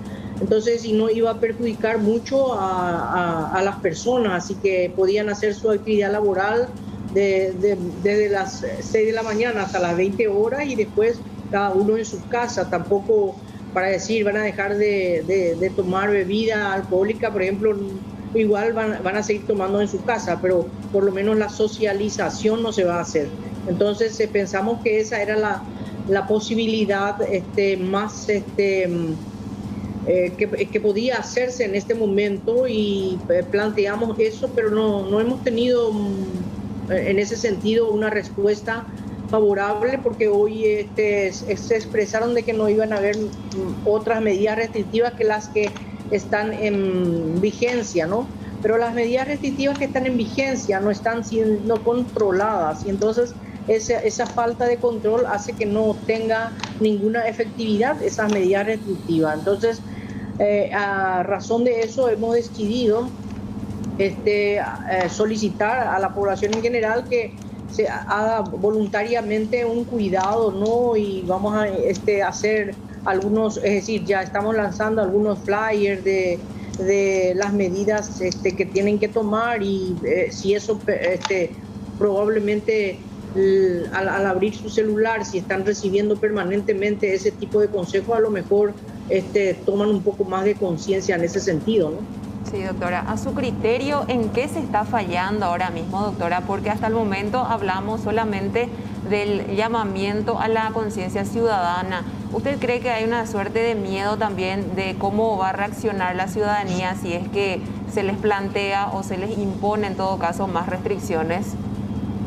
Entonces, si no, iba a perjudicar mucho a las personas, así que podían hacer su actividad laboral desde las 6 de la mañana hasta las 20 horas y después cada uno en su casa. Tampoco para decir van a dejar de tomar bebida alcohólica, por ejemplo, igual van a seguir tomando en su casa, pero por lo menos la socialización no se va a hacer. Entonces pensamos que esa era la posibilidad más que podía hacerse en este momento, y planteamos eso, pero no hemos tenido en ese sentido una respuesta favorable, porque hoy se expresaron de que no iban a haber otras medidas restrictivas que las que están en vigencia, ¿no? Pero las medidas restrictivas que están en vigencia no están siendo controladas, y entonces esa falta de control hace que no tenga ninguna efectividad esas medidas restrictivas. Entonces, a razón de eso hemos decidido solicitar a la población en general que se haga voluntariamente un cuidado, ¿no? Y vamos a hacer algunos, es decir, ya estamos lanzando algunos flyers de las medidas que tienen que tomar, y si eso probablemente al abrir su celular, si están recibiendo permanentemente ese tipo de consejos, a lo mejor toman un poco más de conciencia en ese sentido, ¿no? Sí, doctora. A su criterio, ¿en qué se está fallando ahora mismo, doctora? Porque hasta el momento hablamos solamente del llamamiento a la conciencia ciudadana. ¿Usted cree que hay una suerte de miedo también de cómo va a reaccionar la ciudadanía si es que se les plantea o se les impone en todo caso más restricciones?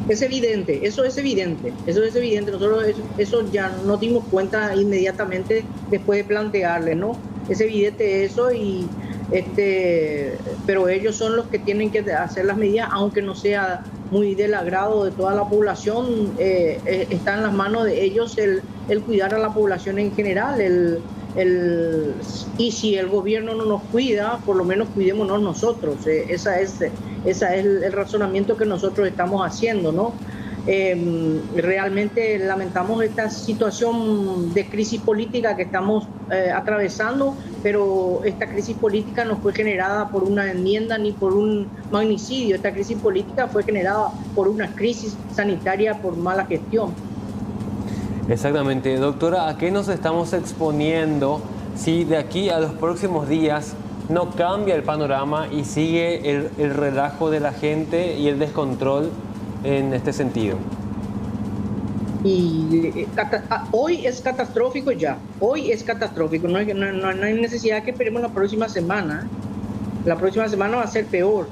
Es evidente, eso es evidente. Nosotros eso ya nos dimos cuenta inmediatamente después de plantearle, ¿no? Es evidente eso, pero ellos son los que tienen que hacer las medidas, aunque no sea muy del agrado de toda la población. Está en las manos de ellos el cuidar a la población en general, y si el gobierno no nos cuida, por lo menos cuidémonos nosotros. Ese es el razonamiento que nosotros estamos haciendo, ¿no? Realmente lamentamos esta situación de crisis política que estamos atravesando, pero esta crisis política no fue generada por una enmienda ni por un magnicidio. Esta crisis política fue generada por una crisis sanitaria por mala gestión. Exactamente. Doctora, ¿a qué nos estamos exponiendo si de aquí a los próximos días no cambia el panorama y sigue el relajo de la gente y el descontrol en este sentido? Y hoy es catastrófico ya, hoy es catastrófico, no hay necesidad que esperemos la próxima semana. La próxima semana va a ser peor.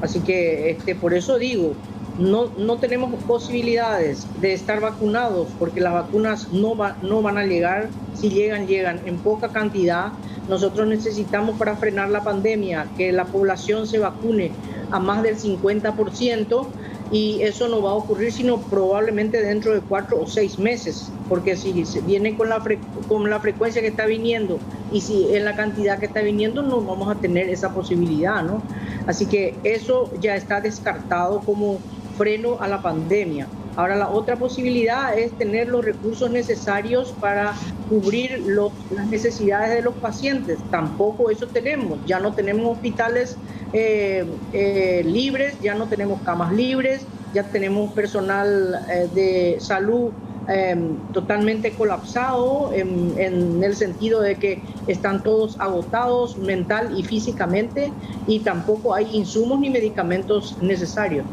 Así que por eso digo, no tenemos posibilidades de estar vacunados, porque las vacunas no van a llegar. Si llegan en poca cantidad. Nosotros necesitamos, para frenar la pandemia, que la población se vacune a más del 50%, y eso no va a ocurrir sino probablemente dentro de 4 o 6 meses, porque si viene con la frecuencia que está viniendo y si en la cantidad que está viniendo, no vamos a tener esa posibilidad, ¿no? Así que eso ya está descartado como freno a la pandemia. Ahora, la otra posibilidad es tener los recursos necesarios para cubrir las necesidades de los pacientes. Tampoco eso tenemos. Ya no tenemos hospitales libres, ya no tenemos camas libres, ya tenemos personal de salud totalmente colapsado en el sentido de que están todos agotados mental y físicamente, y tampoco hay insumos ni medicamentos necesarios.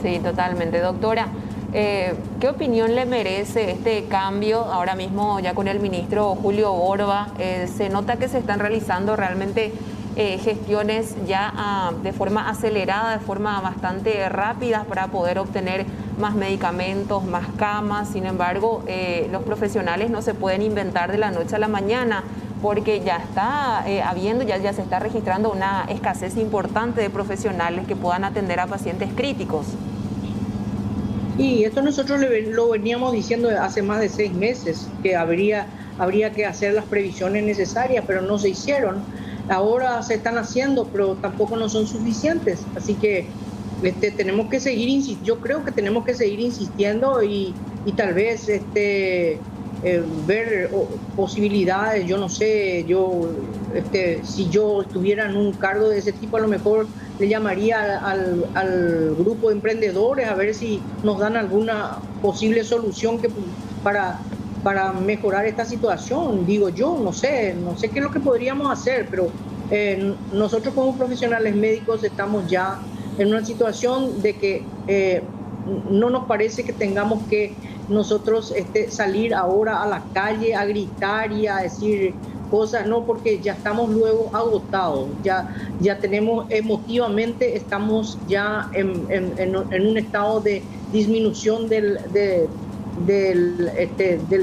Sí, totalmente. Doctora, ¿Qué opinión le merece este cambio? Ahora mismo ya con el ministro Julio Borba, se nota que se están realizando realmente gestiones ya de forma acelerada, de forma bastante rápida para poder obtener más medicamentos, más camas. Sin embargo, los profesionales no se pueden inventar de la noche a la mañana, porque ya está ya se está registrando una escasez importante de profesionales que puedan atender a pacientes críticos. Y esto nosotros lo veníamos diciendo hace más de 6 meses, que habría que hacer las previsiones necesarias, pero no se hicieron. Ahora se están haciendo, pero tampoco no son suficientes. Así que tenemos que seguir yo creo que tenemos que seguir insistiendo y tal vez ver posibilidades. Yo no sé, si yo estuviera en un cargo de ese tipo, a lo mejor le llamaría al grupo de emprendedores a ver si nos dan alguna posible solución para mejorar esta situación. Digo yo, no sé qué es lo que podríamos hacer, pero nosotros como profesionales médicos estamos ya en una situación de que no nos parece que tengamos que nosotros salir ahora a la calle a gritar y a decir cosas, no, porque ya estamos luego agotados, ya tenemos emotivamente, estamos ya en un estado de disminución del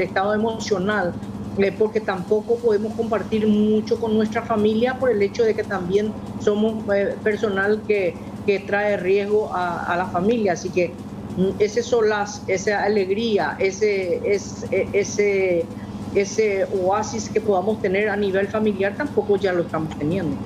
estado emocional, porque tampoco podemos compartir mucho con nuestra familia por el hecho de que también somos personal que trae riesgo a la familia. Así que ese solaz, esa alegría, ese oasis que podamos tener a nivel familiar tampoco ya lo estamos teniendo.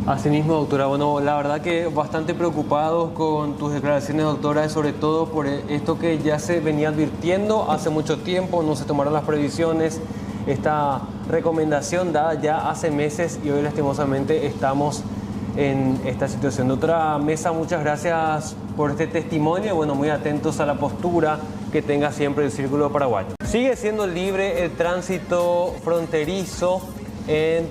Asimismo, doctora, bueno, la verdad que bastante preocupados con tus declaraciones, doctora, sobre todo por esto que ya se venía advirtiendo hace mucho tiempo, no se tomaron las previsiones, esta recomendación dada ya hace meses y hoy lastimosamente estamos en esta situación. Doctora Mesa, muchas gracias por este testimonio, bueno, muy atentos a la postura que tenga siempre el Círculo Paraguayo. Sigue siendo libre el tránsito fronterizo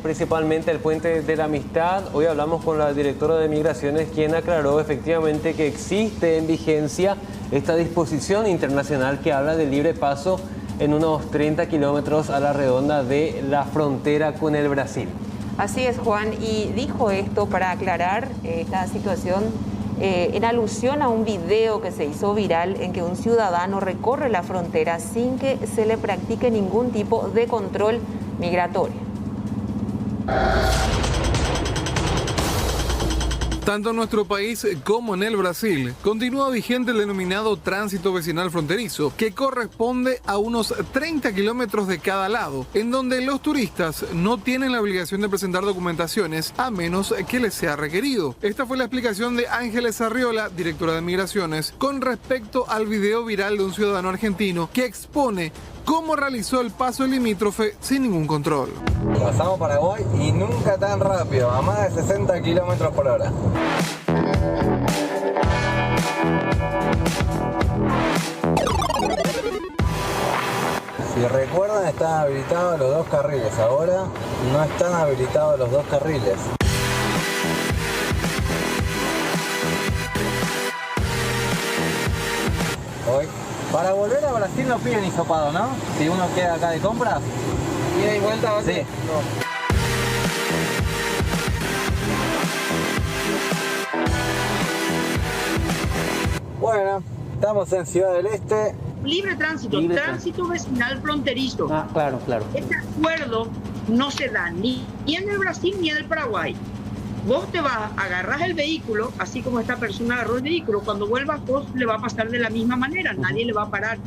principalmente el Puente de la Amistad. Hoy hablamos con la directora de Migraciones, quien aclaró efectivamente que existe en vigencia esta disposición internacional que habla de libre paso en unos 30 kilómetros a la redonda de la frontera con el Brasil. Así es, Juan, y dijo esto para aclarar esta situación en alusión a un video que se hizo viral en que un ciudadano recorre la frontera sin que se le practique ningún tipo de control migratorio. Tanto en nuestro país como en el Brasil continúa vigente el denominado tránsito vecinal fronterizo, que corresponde a unos 30 kilómetros de cada lado, en donde los turistas no tienen la obligación de presentar documentaciones a menos que les sea requerido. Esta fue la explicación de Ángeles Arriola, directora de Migraciones, con respecto al video viral de un ciudadano argentino que expone cómo realizó el paso limítrofe sin ningún control. Pasamos Paraguay y nunca tan rápido, a más de 60 kilómetros por hora. Si recuerdan, estaban habilitados los 2 carriles, ahora no están habilitados los 2 carriles. Hoy, para volver a Brasil no piden hisopado, ¿no? Si uno queda acá de compras. ¿Ida y vuelta? Sí. No. Bueno, estamos en Ciudad del Este. Libre tránsito, tránsito vecinal fronterizo. Ah, claro. Este acuerdo no se da ni en el Brasil ni en el Paraguay. Vos te vas, agarrás el vehículo, así como esta persona agarró el vehículo, cuando vuelvas vos le va a pasar de la misma manera, nadie le va a parar.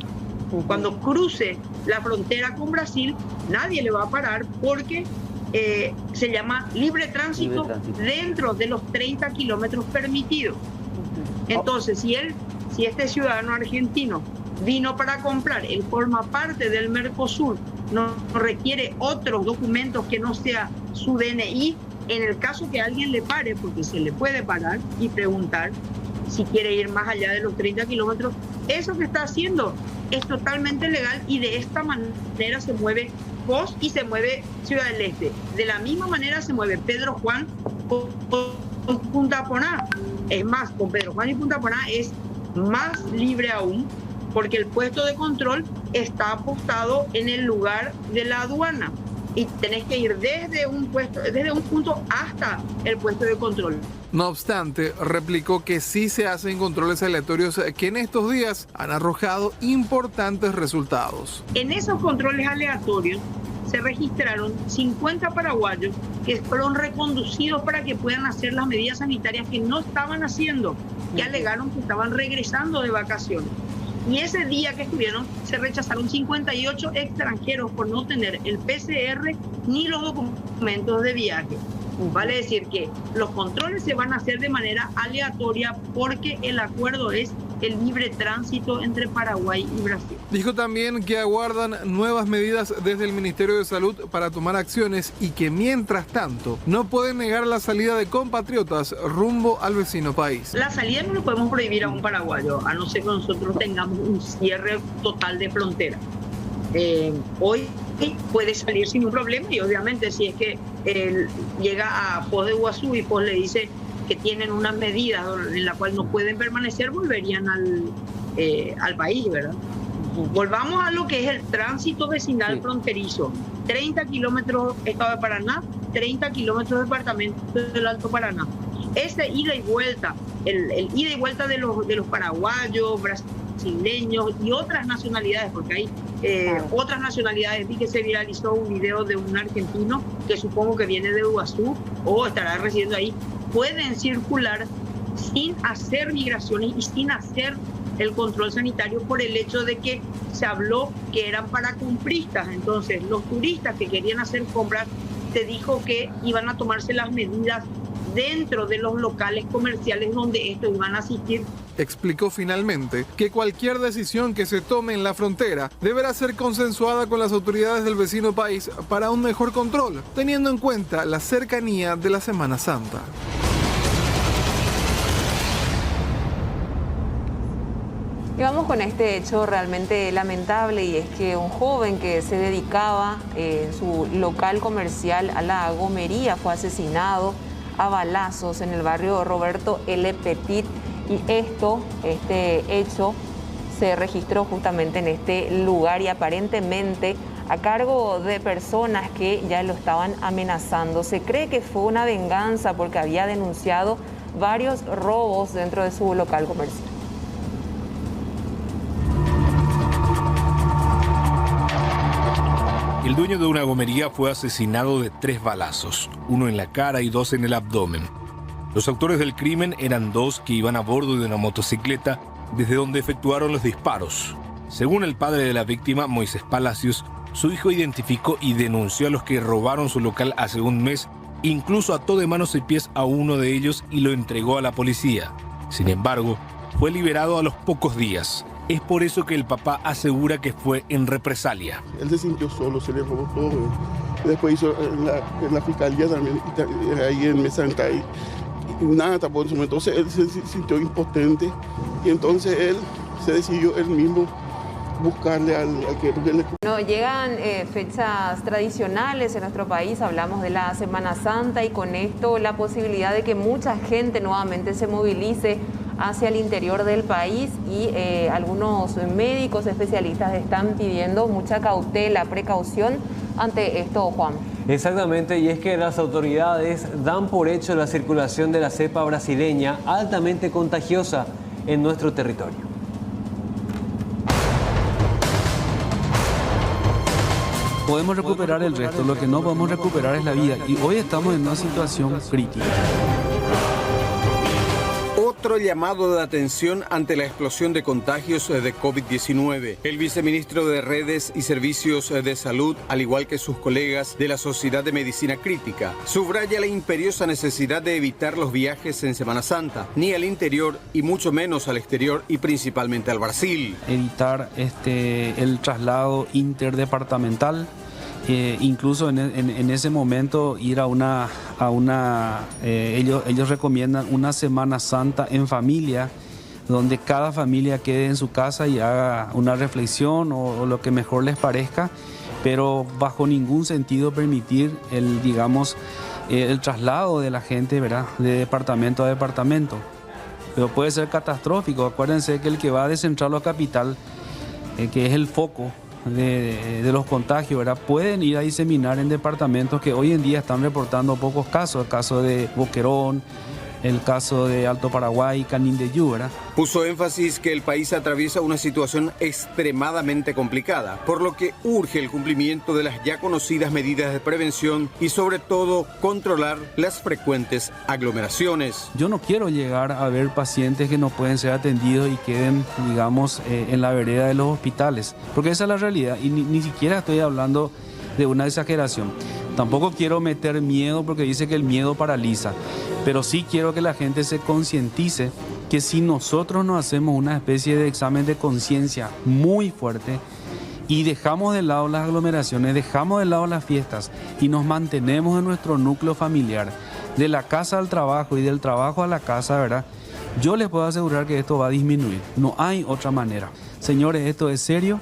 Cuando cruce la frontera con Brasil, nadie le va a parar porque se llama libre tránsito dentro de los 30 kilómetros permitidos. Entonces, si este ciudadano argentino vino para comprar, él forma parte del Mercosur, no requiere otros documentos que no sea su DNI. En el caso que alguien le pare, porque se le puede parar y preguntar si quiere ir más allá de los 30 kilómetros, eso que está haciendo es totalmente legal y de esta manera se mueve vos y se mueve Ciudad del Este. De la misma manera se mueve Pedro Juan con Punta Poná. Es más, con Pedro Juan y Punta Poná es más libre aún, porque el puesto de control está apostado en el lugar de la aduana y tenés que ir desde un punto hasta el puesto de control. No obstante, replicó que sí se hacen controles aleatorios que en estos días han arrojado importantes resultados. En esos controles aleatorios se registraron 50 paraguayos que fueron reconducidos para que puedan hacer las medidas sanitarias que no estaban haciendo, que alegaron que estaban regresando de vacaciones. Y ese día que estuvieron, se rechazaron 58 extranjeros por no tener el PCR ni los documentos de viaje. Vale decir que los controles se van a hacer de manera aleatoria porque el acuerdo es el libre tránsito entre Paraguay y Brasil. Dijo también que aguardan nuevas medidas desde el Ministerio de Salud para tomar acciones y que mientras tanto no pueden negar la salida de compatriotas rumbo al vecino país. La salida no lo podemos prohibir a un paraguayo, a no ser que nosotros tengamos un cierre total de frontera. Hoy puede salir sin un problema y obviamente si es que llega a Foz de Iguazú y Foz le dice que tienen unas medidas en la cual no pueden permanecer, volverían al país, ¿verdad? Volvamos a lo que es el tránsito vecinal fronterizo. 30 kilómetros Estado de Paraná, 30 kilómetros Departamento del Alto Paraná. Ese ida y vuelta, el ida y vuelta de los paraguayos, brasileños y otras nacionalidades, porque hay otras nacionalidades. Vi que se viralizó un video de un argentino que supongo que viene de Iguazú o estará residiendo ahí. Pueden circular sin hacer migraciones y sin hacer el control sanitario por el hecho de que se habló que eran para compristas. Entonces, los turistas que querían hacer compras, se dijo que iban a tomarse las medidas dentro de los locales comerciales donde estos iban a asistir. Explicó finalmente que cualquier decisión que se tome en la frontera deberá ser consensuada con las autoridades del vecino país para un mejor control, teniendo en cuenta la cercanía de la Semana Santa. Y vamos con este hecho realmente lamentable, y es que un joven que se dedicaba en su local comercial a la gomería fue asesinado a balazos en el barrio Roberto L. Petit, y este hecho se registró justamente en este lugar y aparentemente a cargo de personas que ya lo estaban amenazando. Se cree que fue una venganza porque había denunciado varios robos dentro de su local comercial. El dueño de una gomería fue asesinado de 3 balazos, uno en la cara y 2 en el abdomen. Los autores del crimen eran 2 que iban a bordo de una motocicleta desde donde efectuaron los disparos. Según el padre de la víctima, Moisés Palacios, su hijo identificó y denunció a los que robaron su local hace un mes, incluso ató de manos y pies a uno de ellos y lo entregó a la policía. Sin embargo, fue liberado a los pocos días. Es por eso que el papá asegura que fue en represalia. Él se sintió solo, se le robó todo. Después hizo en la fiscalía también, ahí en Mesa Antay. Nada tampoco en su momento. Entonces él se sintió impotente y entonces él se decidió él mismo buscarle al que le... No, llegan fechas tradicionales en nuestro país, hablamos de la Semana Santa y con esto la posibilidad de que mucha gente nuevamente se movilice hacia el interior del país y algunos médicos especialistas están pidiendo mucha cautela, precaución ante esto, Juan. Exactamente, y es que las autoridades dan por hecho la circulación de la cepa brasileña altamente contagiosa en nuestro territorio. Podemos recuperar el resto, lo que no podemos recuperar es la vida y hoy estamos en una situación crítica. Otro llamado de atención ante la explosión de contagios de COVID-19. El viceministro de Redes y Servicios de Salud, al igual que sus colegas de la Sociedad de Medicina Crítica, subraya la imperiosa necesidad de evitar los viajes en Semana Santa, ni al interior y mucho menos al exterior y principalmente al Brasil. Evitar el traslado interdepartamental. Incluso en ese momento ir ellos recomiendan una Semana Santa en familia, donde cada familia quede en su casa y haga una reflexión o lo que mejor les parezca, pero bajo ningún sentido permitir el traslado de la gente, ¿verdad?, de departamento a departamento. pero puede ser catastrófico. Acuérdense que el que va de Central a Capital, que es el foco de los contagios, ¿verdad?, pueden ir a diseminar en departamentos que hoy en día están reportando pocos casos, el caso de Boquerón, el caso de Alto Paraguay, Canindeyú, ¿verdad? Puso énfasis que el país atraviesa una situación extremadamente complicada, por lo que urge el cumplimiento de las ya conocidas medidas de prevención y sobre todo controlar las frecuentes aglomeraciones. Yo no quiero llegar a ver pacientes que no pueden ser atendidos y queden, digamos, en la vereda de los hospitales, porque esa es la realidad y ni siquiera estoy hablando de una exageración. Tampoco quiero meter miedo porque dice que el miedo paraliza, pero sí quiero que la gente se concientice que si nosotros nos hacemos una especie de examen de conciencia muy fuerte y dejamos de lado las aglomeraciones, dejamos de lado las fiestas y nos mantenemos en nuestro núcleo familiar, de la casa al trabajo y del trabajo a la casa, ¿verdad?, yo les puedo asegurar que esto va a disminuir. No hay otra manera. Señores, esto es serio.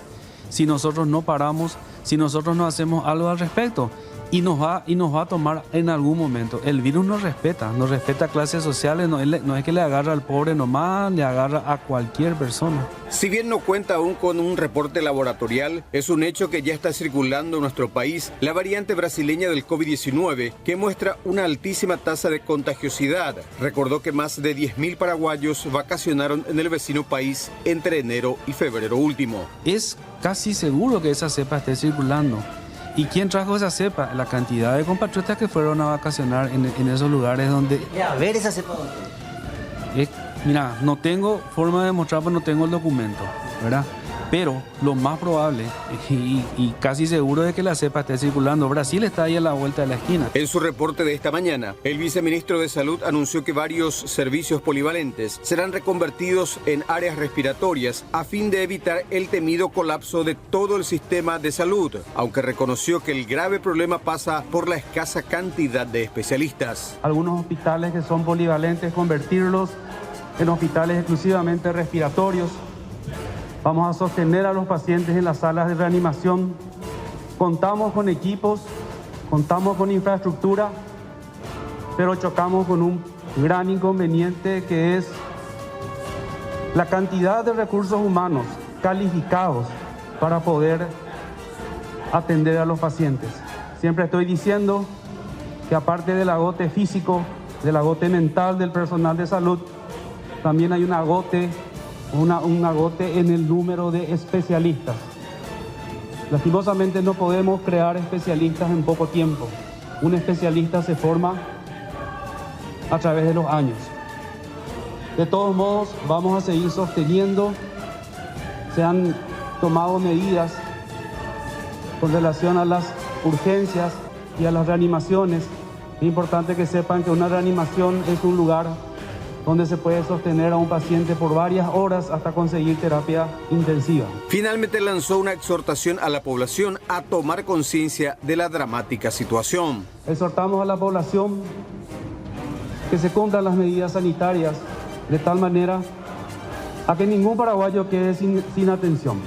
Si nosotros no paramos, si nosotros no hacemos algo al respecto, y nos va a tomar en algún momento. El virus nos respeta clases sociales, no es que le agarra al pobre nomás, le agarra a cualquier persona. Si bien no cuenta aún con un reporte laboratorial, es un hecho que ya está circulando en nuestro país la variante brasileña del COVID-19, que muestra una altísima tasa de contagiosidad. Recordó que más de 10.000 paraguayos vacacionaron en el vecino país entre enero y febrero último. Es casi seguro que esa cepa esté circulando. ¿Y quién trajo esa cepa? La cantidad de compatriotas que fueron a vacacionar en esos lugares donde... A ver esa cepa. Mira, no tengo forma de demostrar porque no tengo el documento, ¿verdad? Pero lo más probable y casi seguro de que la cepa esté circulando. Brasil está ahí a la vuelta de la esquina. En su reporte de esta mañana, el viceministro de Salud anunció que varios servicios polivalentes serán reconvertidos en áreas respiratorias a fin de evitar el temido colapso de todo el sistema de salud, aunque reconoció que el grave problema pasa por la escasa cantidad de especialistas. Algunos hospitales que son polivalentes, convertirlos en hospitales exclusivamente respiratorios. Vamos a sostener a los pacientes en las salas de reanimación. Contamos con equipos, contamos con infraestructura, pero chocamos con un gran inconveniente que es la cantidad de recursos humanos calificados para poder atender a los pacientes. Siempre estoy diciendo que aparte del agote físico, del agote mental del personal de salud, también hay un agote en el número de especialistas. Lastimosamente no podemos crear especialistas en poco tiempo. Un especialista se forma a través de los años. De todos modos, vamos a seguir sosteniendo. Se han tomado medidas con relación a las urgencias y a las reanimaciones. Es importante que sepan que una reanimación es un lugar donde se puede sostener a un paciente por varias horas hasta conseguir terapia intensiva. Finalmente lanzó una exhortación a la población a tomar conciencia de la dramática situación. Exhortamos a la población que se cumplan las medidas sanitarias de tal manera a que ningún paraguayo quede sin atención.